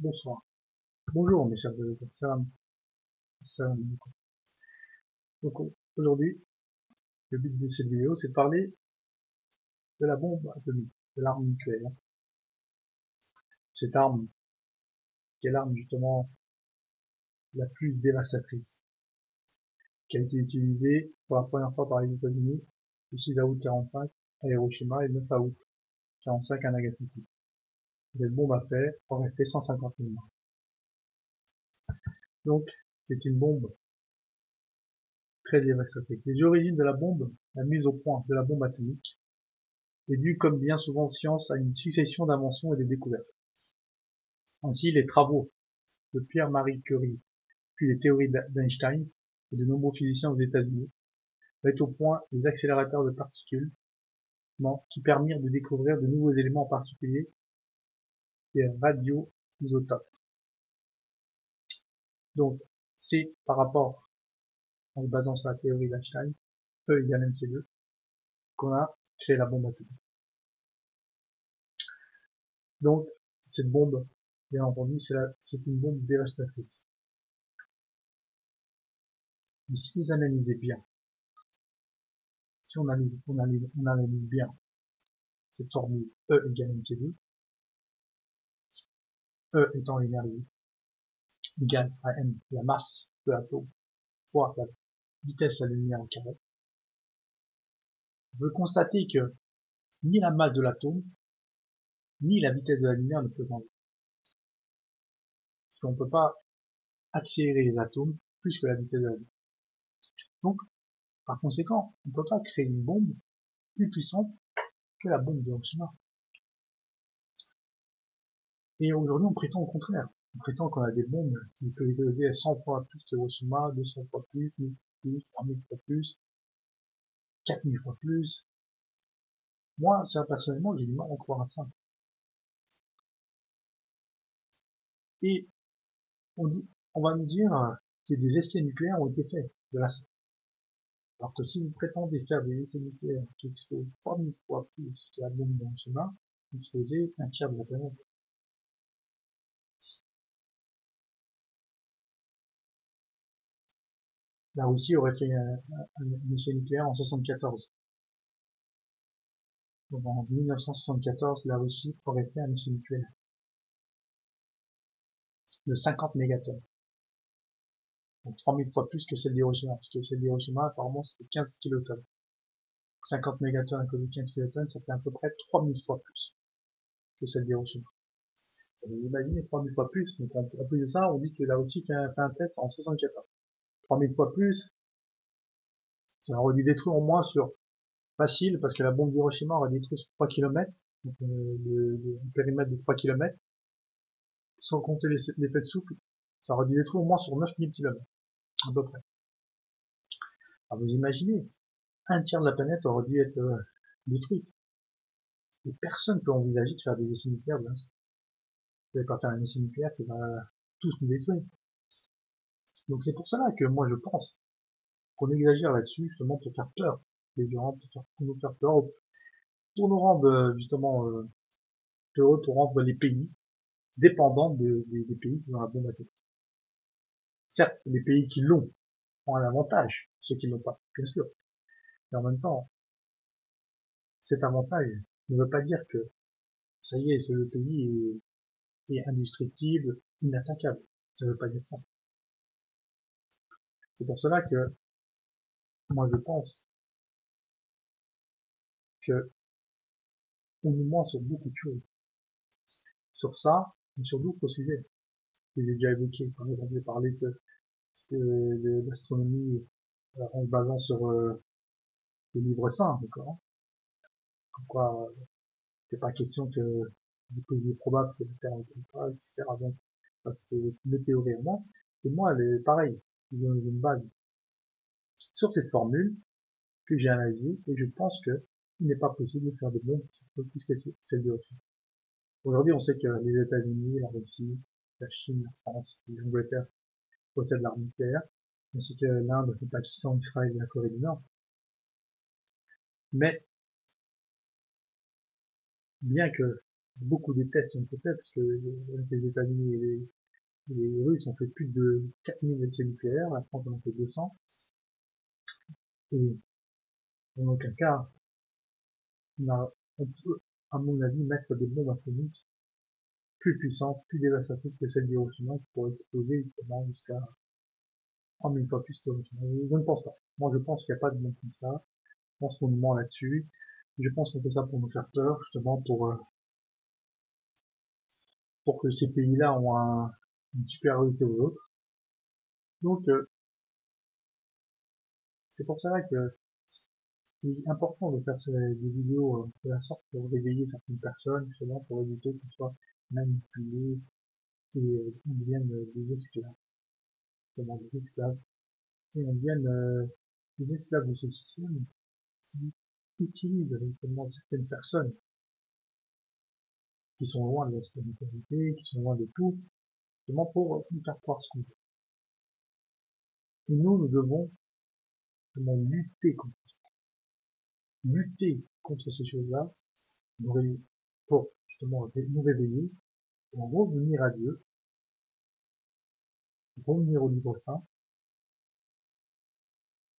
Bonsoir. Bonjour mes chers amis. Salam. Salam alaikum. Donc aujourd'hui, le but de cette vidéo, c'est de parler de la bombe atomique, de l'arme nucléaire. Cette arme, qui est l'arme justement la plus dévastatrice, qui a été utilisée pour la première fois par les États-Unis le 6 août 45 à Hiroshima et le 9 août 45 à Nagasaki. Cette bombe aurait fait 150 000 morts. Donc, c'est une bombe très dévastatrice. Les origines de la bombe, la mise au point de la bombe atomique, est due, comme bien souvent en science, à une succession d'inventions et de découvertes. Ainsi, les travaux de Pierre-Marie Curie, puis les théories d'Einstein et de nombreux physiciens aux États-Unis mettent au point les accélérateurs de particules qui permirent de découvrir de nouveaux éléments, en particulier des radioisotopes. Donc, c'est par rapport, en se basant sur la théorie d'Einstein, E égale mc2, qu'on a créé la bombe atomique. Donc, cette bombe, bien entendu, c'est une bombe dévastatrice. Mais si vous analysez bien, si on analyse bien cette formule E égale mc2, E étant l'énergie, égale à m, la masse de l'atome, fois la vitesse de la lumière au carré, on veut constater que ni la masse de l'atome, ni la vitesse de la lumière ne peut changer. Parce qu'on ne peut pas accélérer les atomes plus que la vitesse de la lumière. Donc, par conséquent, on ne peut pas créer une bombe plus puissante que la bombe de Hiroshima. Et aujourd'hui, on prétend au contraire. On prétend qu'on a des bombes qui peuvent exploser 100 fois plus que Hiroshima, 200 fois plus, 1000 fois plus, 3000 fois plus, 4000 fois plus. Moi, ça, personnellement, j'ai du mal à croire à ça. Et on va nous dire que des essais nucléaires ont été faits de la sorte. Alors que si vous prétendez faire des essais nucléaires qui explosent 3000 fois plus que la bombe d'Hiroshima, vous explosez un tiers de la planète. La Russie aurait fait un essai nucléaire en 74. Donc en 1974, la Russie aurait fait un essai nucléaire de 50 mégatonnes. Donc 3000 fois plus que celle d'Hiroshima, parce que celle d'Hiroshima, apparemment, c'était 15 kilotonnes. 50 mégatonnes à côté de 15 kilotonnes, ça fait à peu près 3000 fois plus que celle d'Hiroshima. Vous imaginez 3000 fois plus, donc en plus de ça, on dit que la Russie fait un test en 74. 3000 fois plus, ça aurait dû détruire au moins sur facile, parce que la bombe d'Hiroshima aurait détruit sur 3 km, donc le périmètre de 3 km, sans compter l'effet de souffle, ça aurait dû détruire au moins sur 9000 km, à peu près. Alors vous imaginez, un tiers de la planète aurait dû être détruite. Et personne ne peut envisager de faire des essais nucléaires, bien sûr. Vous n'allez pas faire un essai nucléaire qui va tous nous détruire. Donc c'est pour cela que moi je pense qu'on exagère là-dessus, justement pour faire peur les gens, pour nous faire peur, pour nous rendre justement heureux, pour rendre les pays dépendants des pays qui ont la bombe atomique. Certes, les pays qui l'ont ont un avantage, ceux qui l'ont pas, bien sûr. Mais en même temps, cet avantage ne veut pas dire que ça y est, le pays est indestructible, inattaquable. Ça ne veut pas dire ça. C'est pour cela que moi je pense que on nous ment sur beaucoup de choses. Sur ça, et sur d'autres sujets que j'ai déjà évoqués. Par exemple, j'ai parlé de l'astronomie en se basant sur le livre saint, d'accord. Comme quoi, c'est pas question que il est probable que la Terre ne tourne pas, etc. Donc, ça, c'était mes théories à moi. Et moi, elle est pareille. Je me base sur cette formule que j'ai analysée et je pense que il n'est pas possible de faire des bombes qui sont plus que celles de Hiroshima. Aujourd'hui, on sait que les États-Unis, la Russie, la Chine, la France, l'Angleterre possèdent l'arme nucléaire, ainsi que l'Inde, le Pakistan, Israël et la Corée du Nord. Mais, bien que beaucoup de tests ont été faits, parce que les États-Unis et les Russes ont fait plus de 4000 essais nucléaires, la France en a fait 200, et en aucun cas, on peut, à mon avis, mettre des bombes atomiques plus puissantes, plus dévastatrices que celles d'Hiroshima, qui pourraient exploser justement jusqu'à 3000 fois plus que Hiroshima. Je ne pense pas. Moi, je pense qu'il n'y a pas de bombe comme ça. Je pense qu'on nous ment là-dessus. Je pense qu'on fait ça pour nous faire peur, justement, pour que ces pays-là ont une supériorité aux autres. Donc, c'est pour ça que c'est important de faire des vidéos de la sorte pour réveiller certaines personnes, justement, pour éviter qu'on soit manipulé et qu'on devienne des esclaves, justement des esclaves, et on devienne des esclaves de ce système qui utilise justement certaines personnes qui sont loin de la spiritualité, qui sont loin de tout, justement pour nous faire croire ce qu'on veut. Et nous devons vraiment lutter contre ces choses-là, pour justement nous réveiller, pour revenir à Dieu, revenir au livre saint,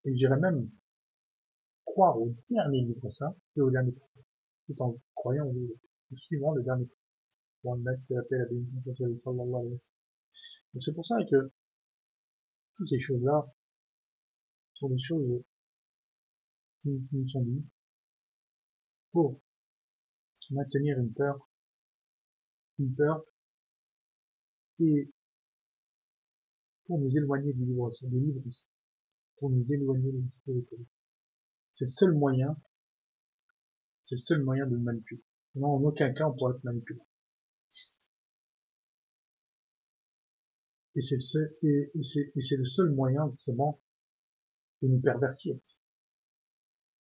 et j'irais même croire au dernier livre saint et au dernier prophète, tout en croyant au suivant le dernier prophète, pour le mettre qui appelle la bénédiction de sallallahu alayhi wa sallam. Donc c'est pour ça que toutes ces choses-là sont des choses qui nous sont dites pour maintenir une peur, et pour nous éloigner du livre saint, des livres saints, pour nous éloigner de l'esprit de Dieu. C'est le seul moyen, de nous manipuler. Non, en aucun cas on pourra être manipulé. Et c'est le seul moyen, justement, de nous pervertir.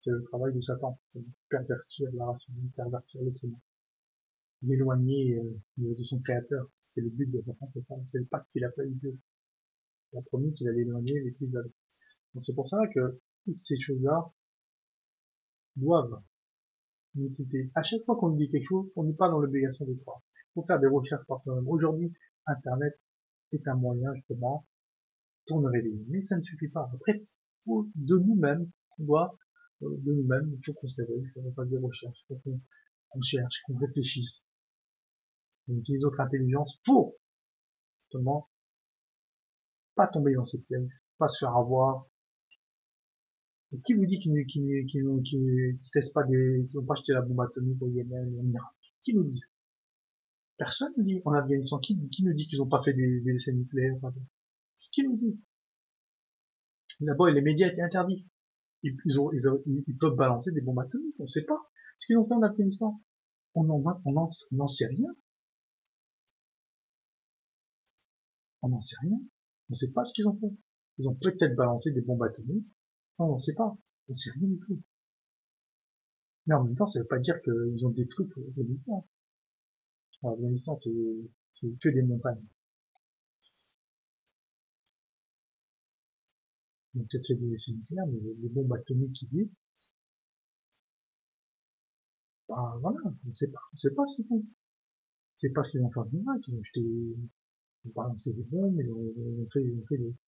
C'est le travail de Satan, c'est de pervertir la race humaine, pervertir l'être humain, l'éloigner de son créateur. C'était le but de Satan, c'est ça, c'est le pacte qu'il a fait avec Dieu. Il a promis qu'il allait éloigner les fils d'Adam. Donc c'est pour ça que toutes ces choses-là doivent nous quitter. À chaque fois qu'on nous dit quelque chose, on n'est pas dans l'obligation de croire. Il faut faire des recherches par soi-même. Aujourd'hui, Internet est un moyen, justement, pour nous réveiller. Mais ça ne suffit pas. Après, de nous-mêmes, de nous-mêmes, il faut qu'on se réveille, il faut qu'on fasse des recherches, il faut qu'on cherche, qu'on réfléchisse, qu'on utilise notre intelligence pour, justement, pas tomber dans ces pièges, pas se faire avoir. Et qui vous dit qu'ils testent pas qui n'ont pas acheté la bombe atomique au Yémen, en Irak? Qui nous dit? Personne nous dit. En Afghanistan, qui nous dit qu'ils n'ont pas fait des essais nucléaires? Qui nous dit? Là-bas, les médias étaient interdits. Ils peuvent balancer des bombes atomiques, on ne sait pas. Ce qu'ils ont fait en Afghanistan, on n'en sait rien. On n'en sait rien. On ne sait pas ce qu'ils ont fait. Ils ont peut-être balancé des bombes atomiques. Enfin, on n'en sait pas. On ne sait rien du tout. Mais en même temps, ça ne veut pas dire qu'ils ont des trucs au Afghanistan. En Afghanistan, c'est que des montagnes. Ils ont peut-être fait des essais nucléaires, mais les bombes atomiques qui disent, bah voilà, on ne sait pas. On ne sait pas ce qu'ils font. C'est pas ce qu'ils ont fait en Irak. Ils ont jeté, ils ont balancé des bombes, ils ont fait des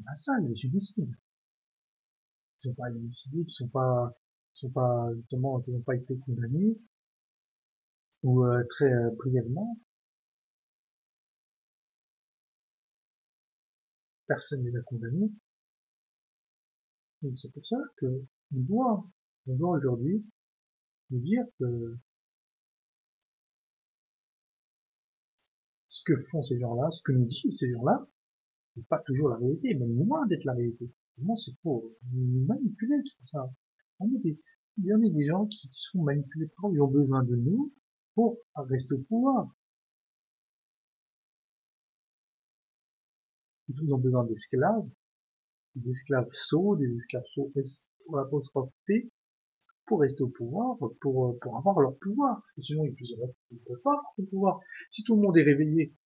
massacres, des suicides. Qui sont pas élucidés, qui sont pas justement, qui n'ont pas été condamnés, ou très brièvement, personne ne les a condamnés. Donc c'est pour ça que on doit aujourd'hui nous dire que ce que font ces gens-là, ce que nous disent ces gens-là, n'est pas toujours la réalité, même loin d'être la réalité. Vraiment, c'est pour nous manipuler, tout ça. Il y en a des gens qui se font manipuler par eux, ils ont besoin de nous pour rester au pouvoir. Ils ont besoin d'esclaves, des esclaves sots, des esclaves sots apostrophe T, pour rester au pouvoir, pour avoir leur pouvoir. Et sinon, ils ne peuvent pas avoir le pouvoir. Si tout le monde est réveillé,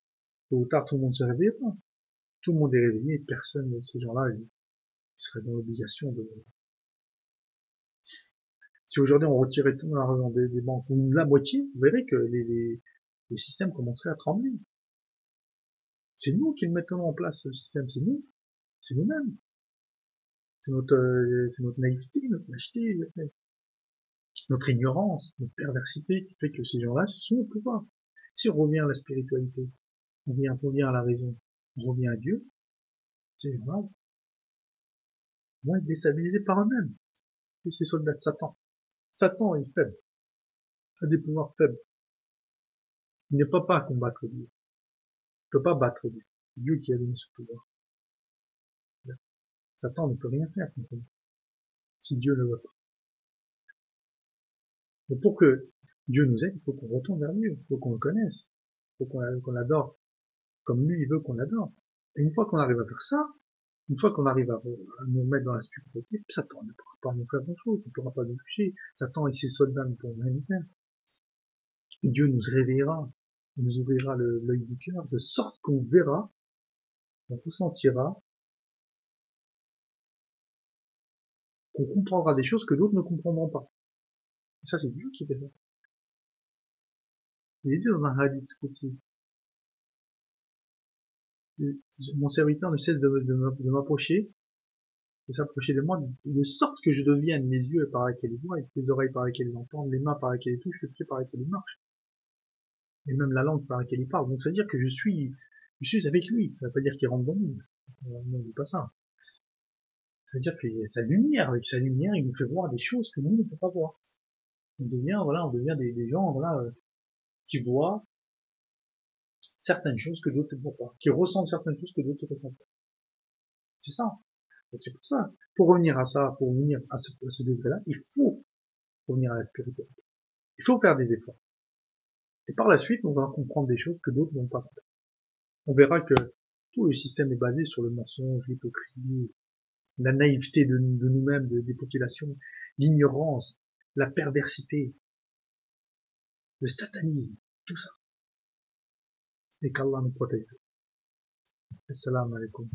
tôt ou tard, tout le monde se réveillera. Tout le monde est réveillé, personne, ces gens-là, ils seraient dans l'obligation de, Si aujourd'hui on retirait tout l'argent des banques, ou la moitié, vous verrez que les systèmes commenceraient à trembler. C'est nous qui le mettons en place, ce système, c'est nous, c'est nous-mêmes. C'est notre naïveté, notre lâcheté, notre ignorance, notre perversité qui fait que ces gens-là sont au pouvoir. Si on revient à la spiritualité, on revient à la raison, on revient à Dieu, ces gens-là vont être déstabilisés par eux-mêmes. Et ces soldats de Satan. Satan est faible, a des pouvoirs faibles. Il ne peut pas combattre Dieu. Il ne peut pas battre Dieu. Dieu qui a donné ce pouvoir. Satan ne peut rien faire contre nous, si Dieu ne veut pas. Mais pour que Dieu nous aide, il faut qu'on retourne vers Dieu, il faut qu'on le connaisse, il faut qu'on l'adore, comme lui il veut qu'on l'adore. Et une fois qu'on arrive à faire ça, une fois qu'on arrive à nous mettre dans la spiritualité, Satan ne pourra pas nous faire grand-chose, il ne pourra pas nous toucher. Satan et ses soldats ne pourront rien nous faire. Et Dieu nous réveillera, il nous ouvrira l'œil du cœur, de sorte qu'on verra, on ressentira, qu'on comprendra des choses que d'autres ne comprendront pas. Et ça, c'est Dieu qui fait ça. Il est dit dans un hadith Qudsi, mon serviteur ne cesse de m'approcher, de s'approcher de moi, de sorte que je devienne les yeux par lesquels il voit, les oreilles par lesquelles il entend, les mains par lesquelles il touche, le pied par lesquels il marche, et même la langue par laquelle il parle. Donc ça veut dire que je suis avec lui. Ça veut pas dire qu'il rentre dans nous. Non, dit pas ça. Ça veut dire qu'il y a sa lumière. Avec sa lumière, il nous fait voir des choses que nous ne pouvons pas voir. On devient des gens, qui voient certaines choses que d'autres ne voient pas, qui ressentent certaines choses que d'autres ne ressentent pas. C'est ça. Donc c'est pour ça. Pour revenir à ça, pour revenir à ce degré-là, il faut revenir à la spiritualité. Il faut faire des efforts. Et par la suite, on va comprendre des choses que d'autres n'ont pas compris. On verra que tout le système est basé sur le mensonge, l'hypocrisie, la naïveté de nous-mêmes, des populations, l'ignorance, la perversité, le satanisme, tout ça. Et qu'Allah nous protège. Assalamu alaikum.